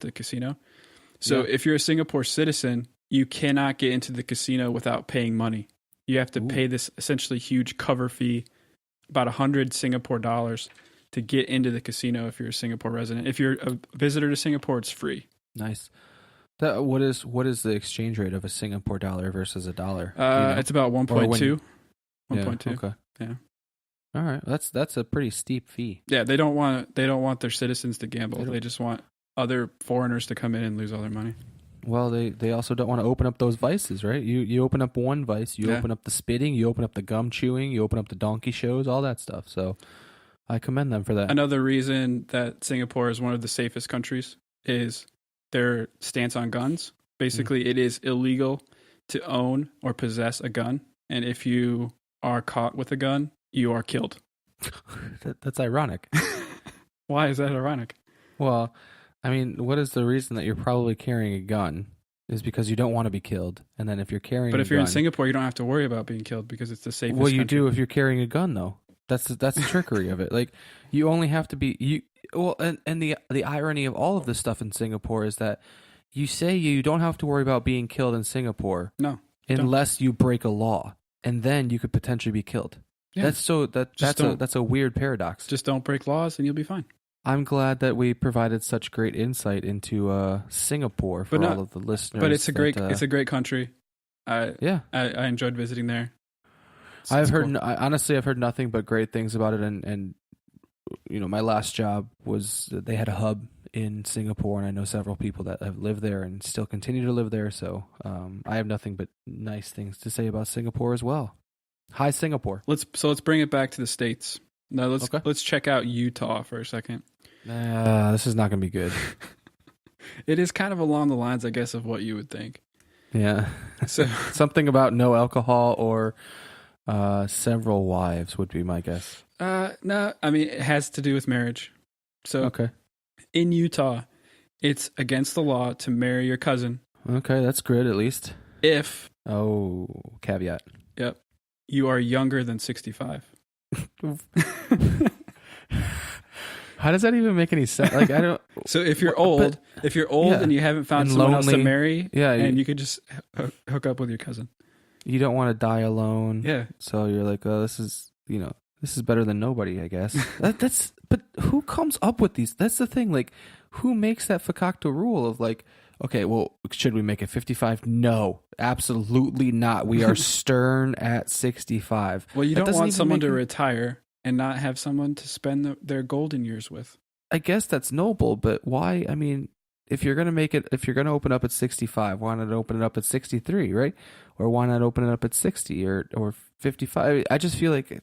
the casino. So Yeah. if you're a Singapore citizen, you cannot get into the casino without paying money. You have to pay this essentially huge cover fee, about 100 Singapore dollars, to get into the casino if you're a Singapore resident. If you're a visitor to Singapore, it's free. Nice. What is the exchange rate of a Singapore dollar versus a dollar? It's about 1.2. 1.2. Okay. Yeah. All right. That's a pretty steep fee. Yeah, they don't want their citizens to gamble. They just want other foreigners to come in and lose all their money. Well, they also don't want to open up those vices, right? You open up one vice, you open up the spitting, you open up the gum chewing, you open up the donkey shows, all that stuff. So I commend them for that. Another reason that Singapore is one of the safest countries is their stance on guns. Basically, it is illegal to own or possess a gun. And if you are caught with a gun, you are killed. That's ironic. Why is that ironic? Well, I mean, what is the reason that you're probably carrying a gun? Is because you don't want to be killed. And then if you're carrying But if you're in Singapore, you don't have to worry about being killed because it's the safest Well, you country. do if you're carrying a gun, though. That's the trickery of it. Like, you only have to be... and the irony of all of this stuff in Singapore is that you say you don't have to worry about being killed in Singapore. No. Unless you break a law. And then you could potentially be killed. Yeah. That's a weird paradox. Just don't break laws and you'll be fine. I'm glad that we provided such great insight into Singapore for all of the listeners. But it's a great country. I enjoyed visiting there. I've heard nothing but great things about it, and my last job was they had a hub in Singapore, and I know several people that have lived there and still continue to live there. So I have nothing but nice things to say about Singapore as well. Hi, Singapore. Let's bring it back to the States. Now let's check out Utah for a second. This is not going to be good. It is kind of along the lines, I guess, of what you would think. Yeah. So something about no alcohol or several wives would be my guess. No, I mean, it has to do with marriage. So in Utah, it's against the law to marry your cousin. Okay, that's good at least. If caveat. Yep. You are younger than 65. How does that even make any sense? Like, I don't. So if you're old, and you haven't found someone else to marry, and you could just hook up with your cousin. You don't want to die alone. Yeah. So you're like, oh, this is better than nobody, I guess. But who comes up with these? That's the thing. Like, who makes that fakakta rule of like, okay, well, should we make it 55? No, absolutely not. We are stern at 65. Well, you don't want someone to retire and not have someone to spend their golden years with. I guess that's noble, but why? I mean, if you're going to open up at 65, why not open it up at 63, right? Or why not open it up at 60 or 55? I just feel like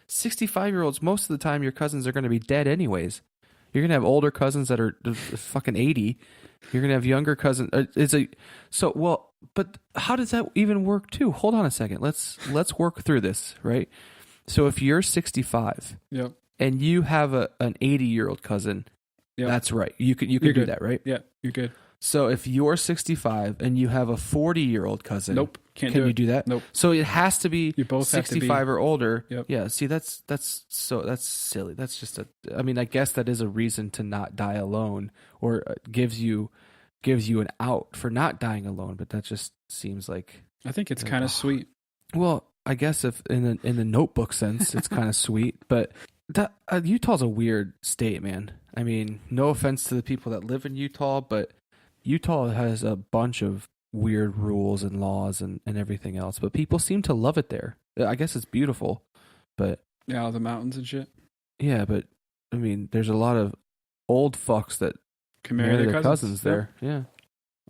65-year-olds, most of the time, your cousins are going to be dead anyways. You're going to have older cousins that are fucking 80. You're going to have younger cousins. But how does that even work too? Hold on a second. Let's work through this, right? So if you're 65 and you have an 80-year-old cousin, that's right. You can do that, right? Yeah, you're good. So if you're 65 and you have a 40-year-old cousin, nope, can you do that? Nope. So it has to be 65 or older. Yep. Yeah. See, that's silly. That's just I guess that is a reason to not die alone, or gives you an out for not dying alone. But that just seems like, I think it's kind of sweet. Well, I guess if in the Notebook sense, it's kind of sweet, but that Utah's a weird state, man. I mean, no offense to the people that live in Utah, but Utah has a bunch of weird rules and laws and everything else, but people seem to love it there. I guess it's beautiful, but all the mountains and shit. Yeah, but I mean, there's a lot of old fucks that can marry their cousins there. Yeah.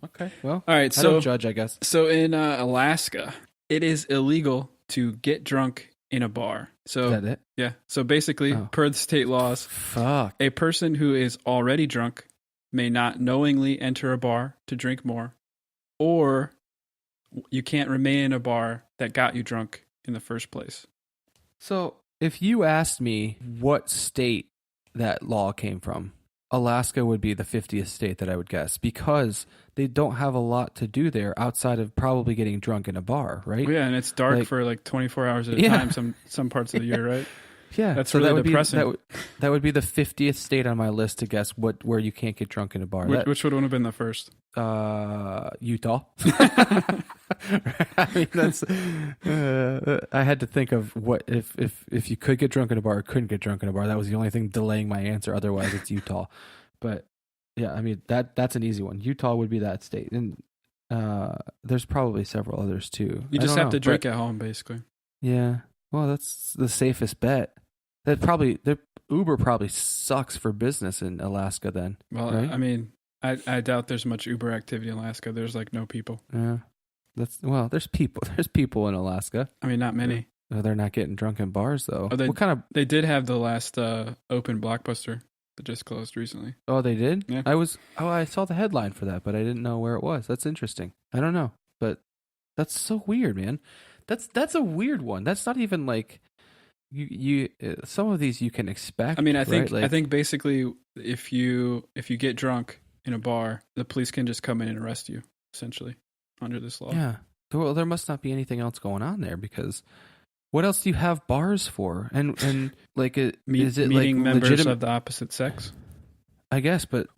Okay. Well, all right. I don't judge, I guess. So in Alaska, it is illegal to get drunk in a bar. So is that it? Yeah. So basically, per the state laws, a person who is already drunk may not knowingly enter a bar to drink more, or you can't remain in a bar that got you drunk in the first place. So if you asked me what state that law came from, Alaska would be the 50th state that I would guess, because they don't have a lot to do there outside of probably getting drunk in a bar, right? Well, yeah, and it's dark for like 24 hours at a time some parts of the year, right? Yeah, That's so really that would depressing. that would be the 50th state on my list to guess where you can't get drunk in a bar. Which would have been the first? Utah. I mean, that's. I had to think of what if you could get drunk in a bar or couldn't get drunk in a bar. That was the only thing delaying my answer. Otherwise, it's Utah. But yeah, I mean that's an easy one. Utah would be that state, and there's probably several others too. You just have to drink at home, basically. Yeah. Well, that's the safest bet. Uber probably sucks for business in Alaska then. Well, right? I mean, I doubt there's much Uber activity in Alaska. There's like no people. Yeah. There's people. There's people in Alaska. I mean, not many. They're not getting drunk in bars though. They did have the last open Blockbuster that just closed recently. Oh, they did? Yeah. I saw the headline for that, but I didn't know where it was. That's interesting. I don't know, but that's so weird, man. That's a weird one. That's not even like you some of these you can expect. I mean, I think right? I think basically if you get drunk in a bar, the police can just come in and arrest you essentially under this law. Yeah. Well, there must not be anything else going on there because what else do you have bars for? And like is it meeting like members of the opposite sex? I guess, but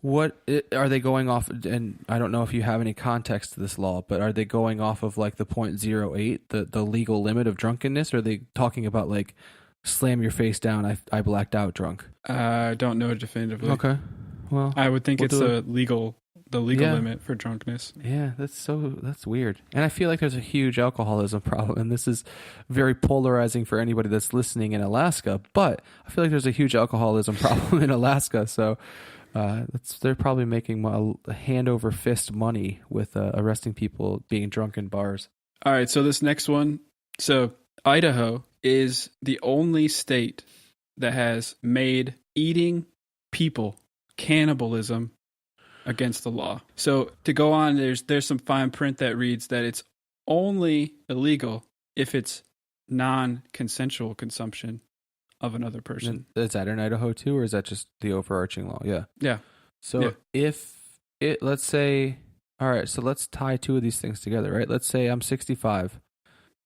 are they going off? And I don't know if you have any context to this law, but are they going off of like the 0.08, the legal limit of drunkenness? Or are they talking about like slam your face down? I blacked out drunk. I don't know definitively. Okay, well, I would think it's the legal Yeah. limit for drunkenness. Yeah, that's weird. And I feel like there's a huge alcoholism problem, and this is very polarizing for anybody that's listening in Alaska, but I feel like there's a huge alcoholism problem in Alaska, so they're probably making a hand over fist money with arresting people being drunk in bars. All right, so this next one. So Idaho is the only state that has made eating people cannibalism against the law. So to go on, there's some fine print that reads that it's only illegal if it's non-consensual consumption of another person. Is that in Idaho too, or is that just the overarching law? Yeah. Yeah. So if let's say, all right, so let's tie two of these things together, right? Let's say I'm 65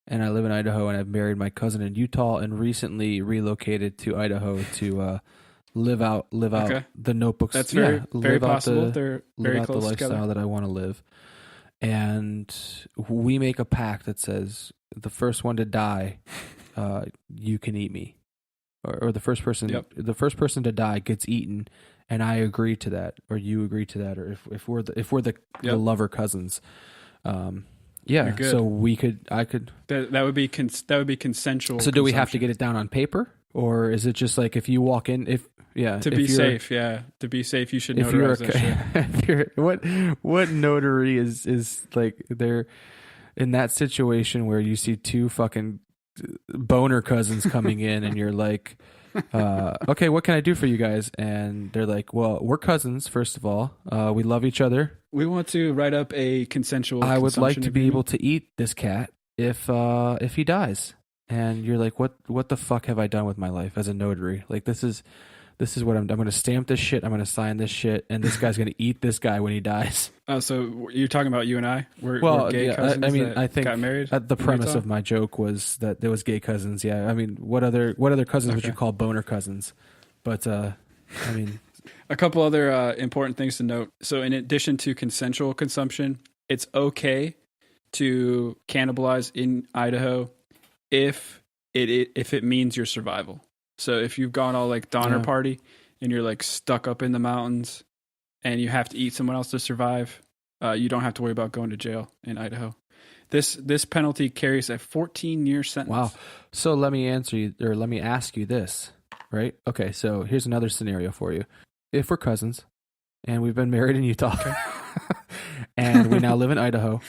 and I live in Idaho and I've married my cousin in Utah and recently relocated to Idaho to live out the Notebooks. That's very possible. They're very live out close the lifestyle together that I want to live. And we make a pact that says the first one to die, you can eat me. Or the first person to die gets eaten, and I agree to that, or you agree to that, or if we're the lover cousins, yeah. So I could. That would be consensual. So do we have to get it down on paper, or is it just like if you walk in, to be safe, you should notarize that shit. What notary is like they're in that situation where you see two fucking boner cousins coming in and you're like, okay, what can I do for you guys? And they're like, well, we're cousins, first of all. We love each other. We want to write up a consensual I would like to be agreement. able to eat this cat if he dies. And you're like, what the fuck have I done with my life as a notary? Like this is what I'm going to stamp this shit. I'm going to sign this shit, and this guy's going to eat this guy when he dies. Oh, so you're talking about you and I? We're gay cousins. I think got married. The premise of my joke was that there was gay cousins. Yeah, I mean, what other cousins would you call boner cousins? But I mean, a couple other important things to note. So, in addition to consensual consumption, it's okay to cannibalize in Idaho if it means your survival. So if you've gone all like Donner Party and you're like stuck up in the mountains and you have to eat someone else to survive, you don't have to worry about going to jail in Idaho. This penalty carries a 14-year sentence. Wow. So let me ask you this, right? Okay, so here's another scenario for you. If we're cousins and we've been married in Utah and we now live in Idaho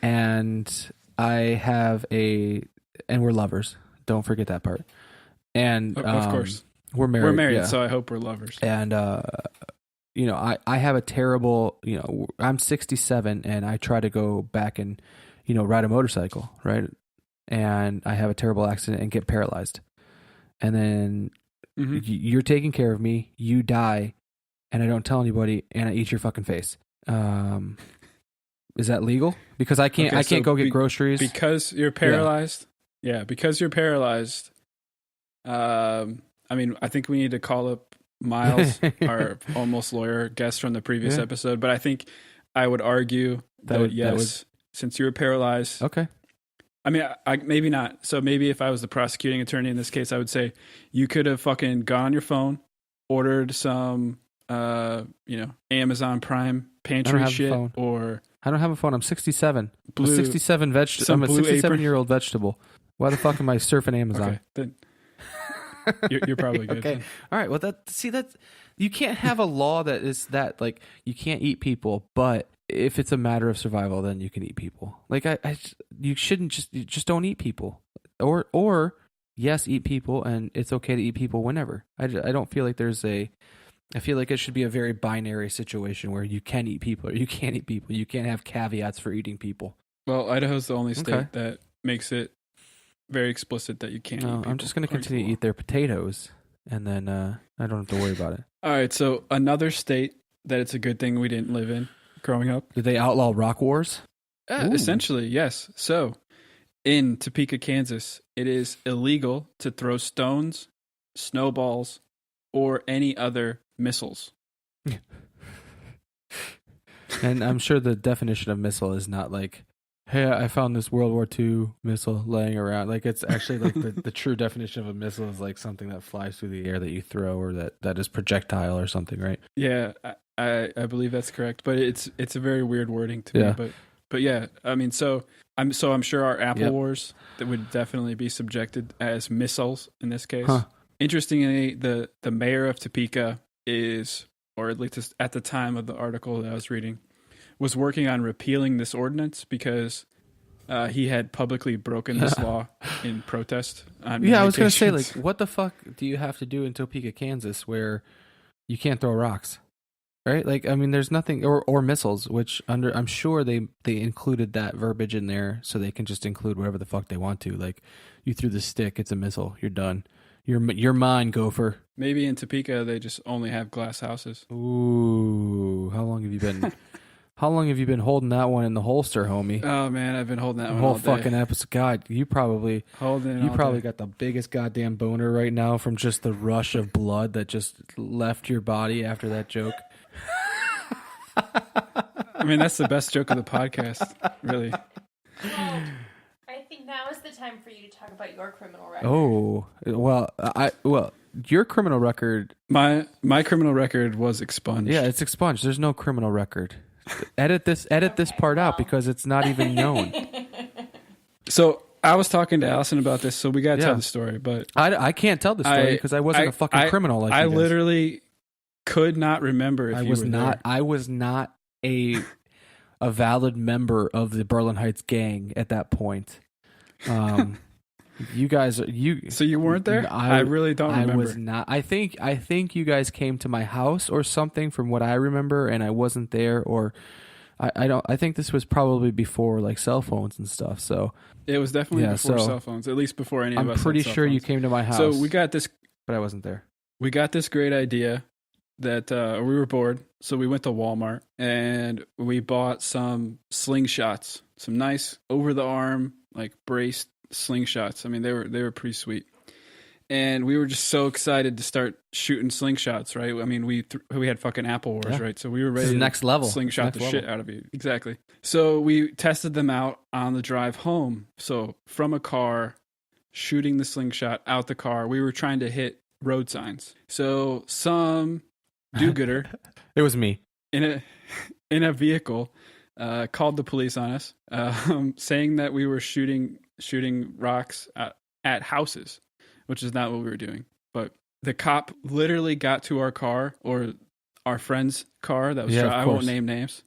and and we're lovers. Don't forget that part. And of course, we're married. We're married, so I hope we're lovers. And I have a terrible. I'm 67, and I try to go back and ride a motorcycle, right? And I have a terrible accident and get paralyzed. And then you're taking care of me. You die, and I don't tell anybody, and I eat your fucking face. Is that legal? Because I can't go get groceries because you're paralyzed. Yeah, because you're paralyzed. I mean, I think we need to call up Miles, our almost lawyer guest from the previous episode, but I think I would argue that yes, since you were paralyzed. Okay. I mean, I maybe not. So maybe if I was the prosecuting attorney in this case, I would say you could have fucking gone on your phone, ordered some, Amazon Prime pantry shit, or I don't have a phone. I'm 67. I'm a 67-year-old vegetable. Why the fuck am I surfing Amazon? Okay, then you're probably good. Okay. Then. All right. Well, you can't have a law that is that like you can't eat people, but if it's a matter of survival, then you can eat people. Like you shouldn't just don't eat people, or yes, eat people, and it's okay to eat people whenever. I don't feel like I feel like it should be a very binary situation where you can eat people or you can't eat people. You can't have caveats for eating people. Well, Idaho's the only state that makes it very explicit that you can't eat people. I'm just going to continue to eat their potatoes, and then I don't have to worry about it. All right, so another state that it's a good thing we didn't live in growing up. Did they outlaw rock wars? Essentially, yes. So in Topeka, Kansas, it is illegal to throw stones, snowballs, or any other missiles. And I'm sure the definition of missile is not like, hey, I found this World War II missile laying around. Like, it's actually like the true definition of a missile is like something that flies through the air that you throw, or that is projectile or something, right? Yeah, I believe that's correct. But it's a very weird wording to me. But yeah, I mean, so I'm sure our Apple Wars that would definitely be subjected as missiles in this case. Huh. Interestingly, the mayor of Topeka is, or at least at the time of the article that I was reading, was working on repealing this ordinance because he had publicly broken this law in protest. I was going to say, like, what the fuck do you have to do in Topeka, Kansas, where you can't throw rocks, right? Like, I mean, there's nothing, or missiles, which I'm sure they included that verbiage in there so they can just include whatever the fuck they want to. Like, you threw the stick, it's a missile, you're done. You're mine, gopher. Maybe in Topeka they just only have glass houses. Ooh, how long have you been? How long have you been holding that one in the holster, homie? Oh man, I've been holding that one whole all day. Fucking episode. God, you probably got the biggest goddamn boner right now from just the rush of blood that just left your body after that joke. I mean, that's the best joke of the podcast, really. Well, I think now is the time for you to talk about your criminal record. Oh, well, your criminal record. My criminal record was expunged. Yeah, it's expunged. There's no criminal record. Edit this part out because it's not even known. So I was talking to Allison about this, so we got to tell the story. But I can't tell the story because I wasn't a fucking criminal. Like I you guys. Literally could not remember if I you was were not. there. I was not a valid member of the Berlin Heights gang at that point. You guys, So you weren't there? I really don't remember. I was not. I think you guys came to my house or something from what I remember, and I wasn't there. Or I don't. I think this was probably before like cell phones and stuff. So it was definitely before cell phones. At least before any of us. I'm pretty sure you came to my house. So we got this, but I wasn't there. We got this great idea that we were bored, so we went to Walmart and we bought some slingshots, some nice over the arm like braced slingshots. I mean, they were pretty sweet, and we were just so excited to start shooting slingshots. Right? I mean, we had fucking Apple Wars, right? So we were ready. Next level. Slingshot the shit out of you. Exactly. So we tested them out on the drive home. So from a car, shooting the slingshot out the car. We were trying to hit road signs. So some do-gooder, it was me in a vehicle, called the police on us, saying that we were shooting rocks at houses, which is not what we were doing. But the cop literally got to our car, or our friend's car that was I won't name names.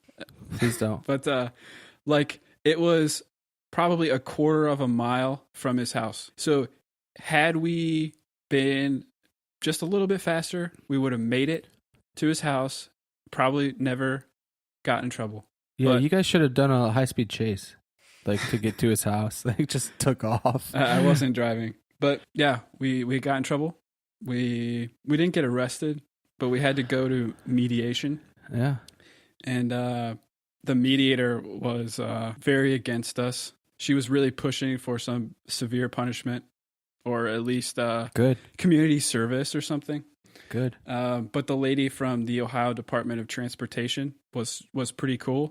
Please don't. But like it was probably a quarter of a mile from his house. So had we been just a little bit faster, we would have made it to his house, probably never got in trouble. Yeah, you guys should have done a high-speed chase, like to get to his house. Like just took off. I wasn't driving, but yeah, we got in trouble. We didn't get arrested, but we had to go to mediation. Yeah, and the mediator was very against us. She was really pushing for some severe punishment. or at least Good. community service or something. Good. But the lady from the Ohio Department of Transportation was pretty cool.